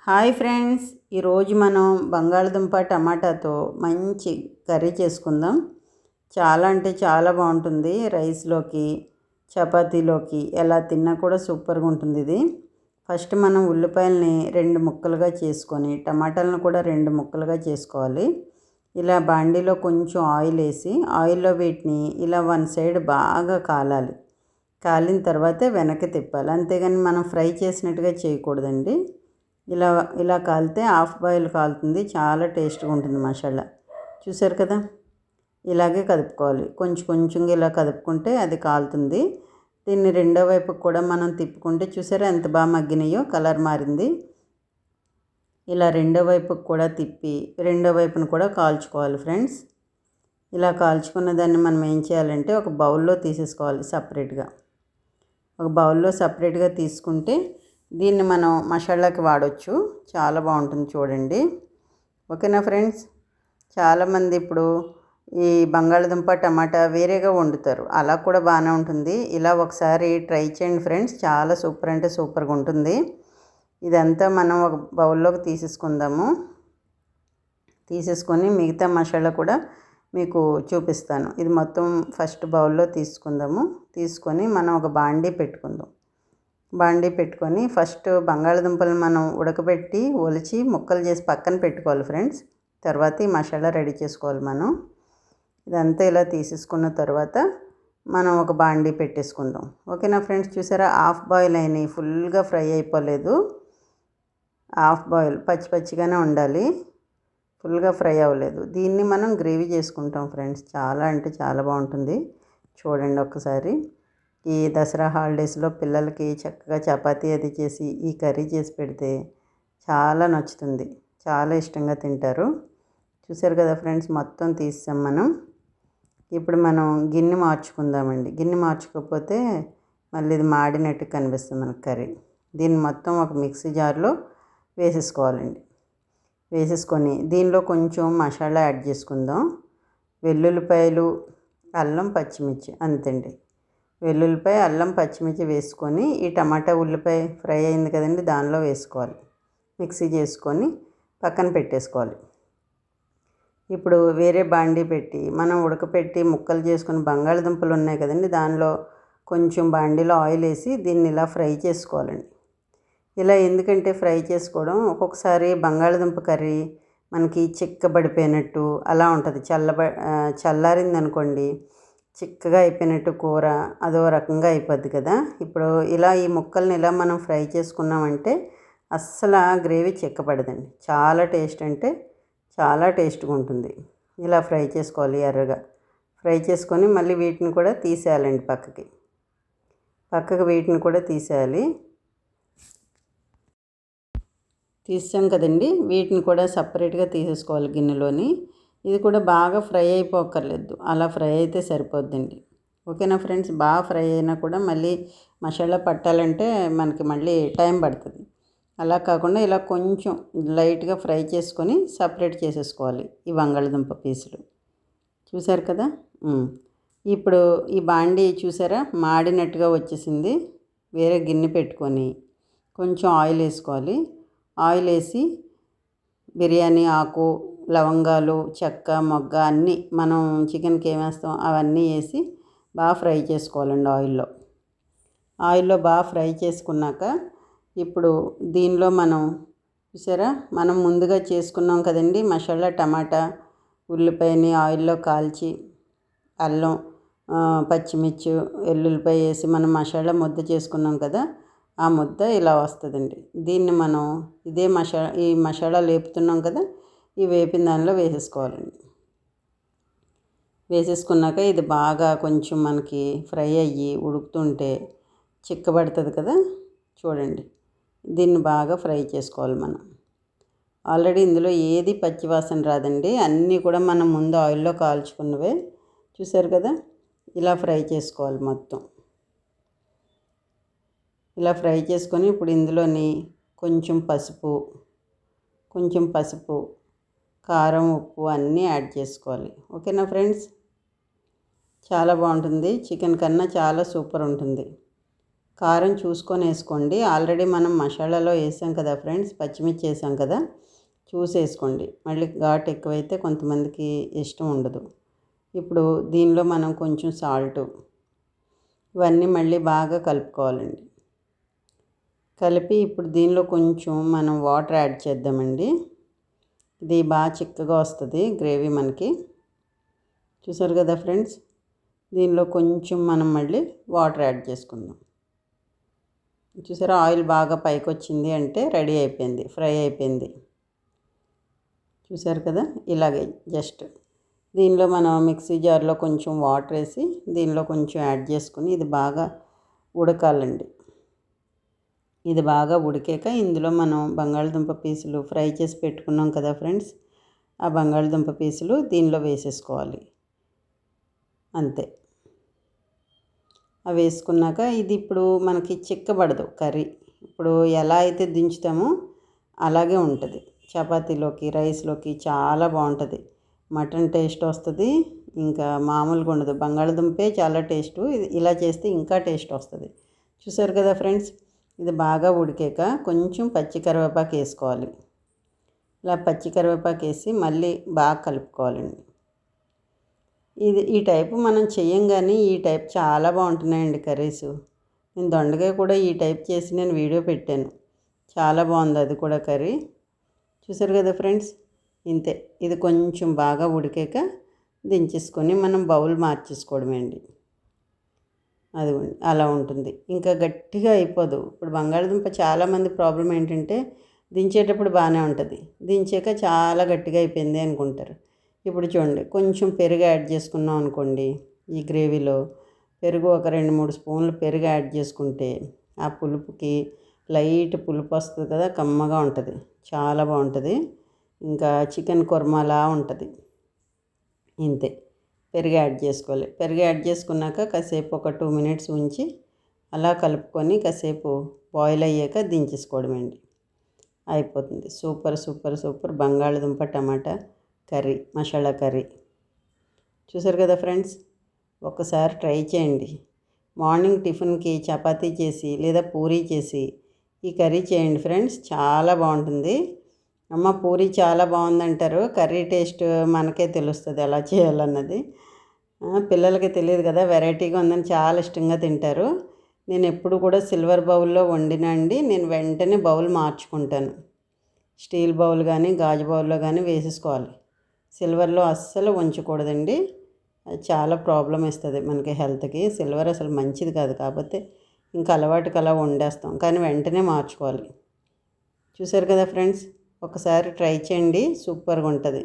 Hi friends, ఈరోజు మనం బంగాళదుంప టమాటాతో మంచి కర్రీ చేసుకుందాం. చాలా అంటే చాలా బాగుంటుంది. రైస్లోకి, చపాతీలోకి ఎలా తిన్నా కూడా సూపర్గా ఉంటుంది ఇది. ఫస్ట్ మనం ఉల్లిపాయలని 2 ముక్కలుగా చేసుకొని, టమాటాలను కూడా 2 ముక్కలుగా చేసుకోవాలి. ఇలా బాండీలో కొంచెం ఆయిల్ వేసి, ఆయిల్లో వీటిని ఇలా వన్ సైడ్ బాగా కాలాలి. కాలిన తర్వాత వెనక్కి తిప్పాలి. అంతేగాని మనం ఫ్రై చేసినట్టుగా చేయకూడదండి. ఇలా ఇలా కాలితే హాఫ్ బాయిల్ కాలుతుంది. చాలా టేస్ట్గా ఉంటుంది మసాలా. చూసారు కదా, ఇలాగే కదుపుకోవాలి. కొంచెం కొంచెంగా ఇలా కదుపుకుంటే అది కాలుతుంది. దీన్ని రెండో వైపుకి కూడా మనం తిప్పుకుంటే చూసారా ఎంత బాగా మగ్గినాయో, కలర్ మారింది. ఇలా రెండో వైపుకి కూడా తిప్పి రెండో వైపును కూడా కాల్చుకోవాలి ఫ్రెండ్స్. ఇలా కాల్చుకున్న దాన్ని మనం ఏం చేయాలంటే ఒక బౌల్లో తీసేసుకోవాలి. సపరేట్గా ఒక బౌల్లో సపరేట్గా తీసుకుంటే దీన్ని మనం మసాలాకి వాడవచ్చు. చాలా బాగుంటుంది చూడండి. ఓకేనా ఫ్రెండ్స్. చాలామంది ఇప్పుడు ఈ బంగాళదుంప టమాటా వేరేగా వండుతారు, అలా కూడా బాగానే ఉంటుంది. ఇలా ఒకసారి ట్రై చేయండి ఫ్రెండ్స్, చాలా సూపర్ అంటే సూపర్గా ఉంటుంది. ఇదంతా మనం ఒక బౌల్లోకి తీసేసుకుందాము. తీసేసుకొని మిగతా మసాలా కూడా మీకు చూపిస్తాను. ఇది మొత్తం ఫస్ట్ బౌల్లో తీసుకుందాము. తీసుకొని మనం ఒక బాండీ పెట్టుకొని ఫస్ట్ బంగాళదుంపలు మనం ఉడకబెట్టి ఒలిచి ముక్కలు చేసి పక్కన పెట్టుకోవాలి ఫ్రెండ్స్. తర్వాత ఈ మసాలా రెడీ చేసుకోవాలి మనం. ఇదంతా ఇలా తీసేసుకున్న తర్వాత మనం ఒక బాండీ పెట్టేసుకుందాం. ఓకేనా ఫ్రెండ్స్. చూసారా, హాఫ్ బాయిల్ అయినాయి, ఫుల్గా ఫ్రై అయిపోలేదు. హాఫ్ బాయిల్ పచ్చి పచ్చిగానే ఉండాలి, ఫుల్గా ఫ్రై అవ్వలేదు. దీన్ని మనం గ్రేవీ చేసుకుంటాం ఫ్రెండ్స్. చాలా అంటే చాలా బాగుంటుంది. చూడండి ఒక్కసారి. ఈ దసరా హాలిడేస్లో పిల్లలకి చక్కగా చపాతీ అది చేసి ఈ కర్రీ చేసి పెడితే చాలా నచ్చుతుంది, చాలా ఇష్టంగా తింటారు. చూసారు కదా ఫ్రెండ్స్, మొత్తం తీసాం మనం. ఇప్పుడు మనం గిన్నె మార్చుకుందామండి. గిన్నె మార్చుకోకపోతే మళ్ళీ ఇది మాడినట్టు కనిపిస్తుంది మనకు కర్రీ. దీన్ని మొత్తం ఒక మిక్సీ జార్లో వేసేసుకోవాలండి. వేసేసుకొని దీనిలో కొంచెం మసాలా యాడ్ చేసుకుందాం. వెల్లుల్లిపాయలు, అల్లం, పచ్చిమిర్చి, అంతండి. వెల్లుల్లిపాయ, అల్లం, పచ్చిమిర్చి వేసుకొని ఈ టమాటా ఉల్లిపాయ ఫ్రై అయింది కదండి, దానిలో వేసుకోవాలి. మిక్సీ చేసుకొని పక్కన పెట్టేసుకోవాలి. ఇప్పుడు వేరే బాండీ పెట్టి మనం ఉడకపెట్టి ముక్కలు చేసుకుని బంగాళదుంపలు ఉన్నాయి కదండి, దానిలో కొంచెం బాండీలో ఆయిల్ వేసి దీన్ని ఇలా ఫ్రై చేసుకోవాలండి. ఇలా ఎందుకంటే ఫ్రై చేసుకోవడం, ఒక్కొక్కసారి బంగాళదుంప కర్రీ మనకి చిక్కబడిపోయినట్టు అలా ఉంటుంది. చల్లారింది అనుకోండి, చిక్కగా అయిపోయినట్టు కూర అదో రకంగా అయిపోద్ది కదా. ఇప్పుడు ఇలా ఈ ముక్కల్ని ఇలా మనం ఫ్రై చేసుకున్నామంటే అస్సలు గ్రేవీ చిక్కపడదండి. చాలా టేస్ట్ అంటే చాలా టేస్ట్గా ఉంటుంది. ఇలా ఫ్రై చేసుకోవాలి, ఎర్రగా ఫ్రై చేసుకొని మళ్ళీ వీటిని కూడా తీసేయాలండి పక్కకి వీటిని కూడా తీసేయాలి. తీసాం కదండి, వీటిని కూడా సపరేట్గా తీసేసుకోవాలి గిన్నెలోని. ఇది కూడా బాగా ఫ్రై అయిపోకర్లేదు, అలా ఫ్రై అయితే సరిపోద్దండి. ఓకేనా ఫ్రెండ్స్. బాగా ఫ్రై అయినా కూడా మళ్ళీ మసాలా పట్టాలంటే మనకి మళ్ళీ టైం పడుతుంది. అలా కాకుండా ఇలా కొంచెం లైట్గా ఫ్రై చేసుకొని సపరేట్ చేసేసుకోవాలి ఈ బంగాళదుంప పీసులు. చూసారు కదా. ఇప్పుడు ఈ బాండీ చూసారా మాడినట్టుగా వచ్చేసింది. వేరే గిన్నె పెట్టుకొని కొంచెం ఆయిల్ వేసుకోవాలి. ఆయిల్ వేసి బిర్యానీ ఆకు, లవంగాలు, చెక్క, మొగ్గ అన్నీ మనం చికెన్కి ఏమేస్తాం అవన్నీ వేసి బాగా ఫ్రై చేసుకోవాలండి ఆయిల్లో బాగా ఫ్రై చేసుకున్నాక ఇప్పుడు దీనిలో మనం చూసారా, మనం ముందుగా చేసుకున్నాం కదండి మసాలా, టమాటా ఉల్లిపాయని ఆయిల్లో కాల్చి అల్లం, పచ్చిమిర్చి, వెల్లుల్లిపాయ వేసి మనం మసాలా ముద్ద చేసుకున్నాం కదా, ఆ ముద్ద ఇలా వస్తుందండి. దీన్ని మనం ఈ మసాలా లేపుతున్నాం కదా, ఈ వేపిన దానిలో వేసేసుకోవాలండి. వేసేసుకున్నాక ఇది బాగా కొంచెం మనకి ఫ్రై అయ్యి ఉడుకుతుంటే చిక్కబడుతుంది కదా. చూడండి, దీన్ని బాగా ఫ్రై చేసుకోవాలి మనం. ఆల్రెడీ ఇందులో ఏది పచ్చివాసన రాదండి, అన్నీ కూడా మనం ముందు ఆయిల్లో కాల్చుకున్నవే. చూసారు కదా, ఇలా ఫ్రై చేసుకోవాలి మొత్తం. ఇలా ఫ్రై చేసుకొని ఇప్పుడు ఇందులోని కొంచెం పసుపు, కారం, ఉప్పు అన్నీ యాడ్ చేసుకోవాలి. ఓకేనా ఫ్రెండ్స్. చాలా బాగుంటుంది, చికెన్ కన్నా చాలా సూపర్ ఉంటుంది. కారం చూసుకొని వేసుకోండి. ఆల్రెడీ మనం మసాలాలో వేసాం కదా ఫ్రెండ్స్, పచ్చిమిర్చి వేసాం కదా, చూసి వేసుకోండి. మళ్ళీ ఘాటు ఎక్కువైతే కొంతమందికి ఇష్టం ఉండదు. ఇప్పుడు దీనిలో మనం కొంచెం సాల్టు, ఇవన్నీ మళ్ళీ బాగా కలుపుకోవాలండి. కలిపి ఇప్పుడు దీనిలో కొంచెం మనం వాటర్ యాడ్ చేద్దామండి. ఇది బాగా చిక్కగా వస్తుంది గ్రేవీ మనకి. చూసారు కదా ఫ్రెండ్స్, దీనిలో కొంచెం మనం మళ్ళీ వాటర్ యాడ్ చేసుకుందాం. చూసారా, ఆయిల్ బాగా పైకి వచ్చింది అంటే రెడీ అయిపోయింది, ఫ్రై అయిపోయింది. చూసారు కదా, ఇలాగే జస్ట్ దీనిలో మనం మిక్సీ జార్లో కొంచెం వాటర్ వేసి దీనిలో కొంచెం యాడ్ చేసుకుని ఇది బాగా ఉడకాలండి. ఇది బాగా ఉడికాక ఇందులో మనం బంగాళదుంప పీసులు ఫ్రై చేసి పెట్టుకున్నాం కదా ఫ్రెండ్స్, ఆ బంగాళదుంప పీసులు దీనిలో వేసేసుకోవాలి. అంతే. అవి వేసుకున్నాక ఇది ఇప్పుడు మనకి చిక్కబడదు కర్రీ. ఇప్పుడు ఎలా అయితే దించుతామో అలాగే ఉంటుంది. చపాతీలోకి, రైస్లోకి చాలా బాగుంటుంది. మటన్ టేస్ట్ వస్తుంది, ఇంకా మామూలుగా ఉండదు. బంగాళదుంపే చాలా టేస్టు, ఇది ఇలా చేస్తే ఇంకా టేస్ట్ వస్తుంది. చూసారు కదా ఫ్రెండ్స్, ఇది బాగా ఉడికాక కొంచెం పచ్చి కరివేపాకు వేసుకోవాలి. ఇలా పచ్చి కరివేపాకు వేసి మళ్ళీ బాగా కలుపుకోవాలండి. ఈ టైపు మనం చేయంగానే ఈ టైప్ చాలా బాగుంటున్నాయండి కర్రీస్. నేను దొండకాయ కూడా ఈ టైప్ చేసి నేను వీడియో పెట్టాను, చాలా బాగుంది అది కూడా కర్రీ. చూసారు కదా ఫ్రెండ్స్, ఇంతే. ఇది కొంచెం బాగా ఉడికాక దించేసుకొని మనం బౌల్ మార్చేసుకోవడమే అండి. అది అలా ఉంటుంది, ఇంకా గట్టిగా అయిపోదు. ఇప్పుడు బంగాళదుంప చాలామంది ప్రాబ్లం ఏంటంటే దించేటప్పుడు బాగానే ఉంటుంది, దించాక చాలా గట్టిగా అయిపోయింది అనుకుంటారు. ఇప్పుడు చూడండి, కొంచెం పెరుగు యాడ్ చేసుకున్నాం అనుకోండి, ఈ గ్రేవీలో పెరుగు ఒక 2-3 స్పూన్లు పెరుగు యాడ్ చేసుకుంటే ఆ పులుపుకి లైట్ పులుపు వస్తుంది కదా, కమ్మగా ఉంటుంది, చాలా బాగుంటుంది. ఇంకా చికెన్ కుర్మాలా ఉంటుంది. ఇంతే. పెరుగు యాడ్ చేసుకోవాలి. పెరుగు యాడ్ చేసుకున్నాక కాసేపు ఒక 2 మినిట్స్ ఉంచి అలా కలుపుకొని కాసేపు బాయిల్ అయ్యాక దించేసుకోవడమేండి, అయిపోతుంది. సూపర్ సూపర్ సూపర్ బంగాళదుంప టమాటా కర్రీ, మసాలా కర్రీ. చూసారు కదా ఫ్రెండ్స్, ఒక్కసారి ట్రై చేయండి. మార్నింగ్ టిఫిన్కి చపాతీ చేసి లేదా పూరీ చేసి ఈ కర్రీ చేయండి ఫ్రెండ్స్, చాలా బాగుంటుంది. అమ్మ పూరీ చాలా బాగుందంటారు, కర్రీ టేస్ట్ మనకే తెలుస్తుంది ఎలా చేయాలన్నది. పిల్లలకి తెలియదు కదా, వెరైటీగా ఉందని చాలా ఇష్టంగా తింటారు. నేను ఎప్పుడు కూడా సిల్వర్ బౌల్లో వండినా అండి, నేను వెంటనే బౌల్ మార్చుకుంటాను. స్టీల్ బౌల్ కానీ గాజు బౌల్లో కానీ వేసేసుకోవాలి. సిల్వర్లో అస్సలు ఉంచకూడదండి, అది చాలా ప్రాబ్లం ఇస్తుంది మనకి హెల్త్కి. సిల్వర్ అసలు మంచిది కాదు, కాకపోతే ఇంకా అలవాటుకి అలా వండేస్తాం, కానీ వెంటనే మార్చుకోవాలి. చూసారు కదా ఫ్రెండ్స్, ఒకసారి ట్రై చేయండి, సూపర్గా ఉంటుంది.